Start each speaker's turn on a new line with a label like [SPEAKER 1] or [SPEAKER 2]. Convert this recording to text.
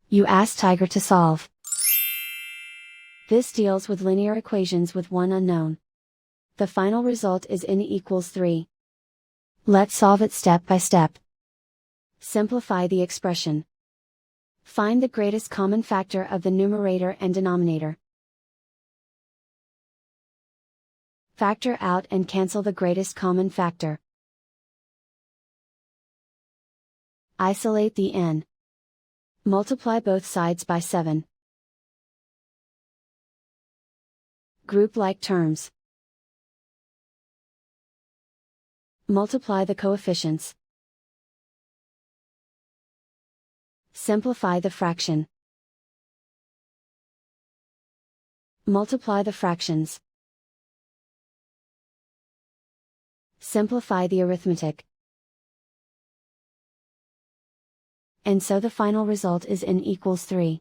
[SPEAKER 1] You ask Tiger to solve. This deals with linear equations with one unknown. The final result is n equals 3. Let's solve it step by step. Simplify the expression. Find the greatest common factor of the numerator and denominator. Factor out and cancel the greatest common factor. Isolate the n. Multiply both sides by 7. Group like terms. Multiply the coefficients. Simplify the fraction. Multiply the fractions. Simplify the arithmetic. And so the final result is n equals 3.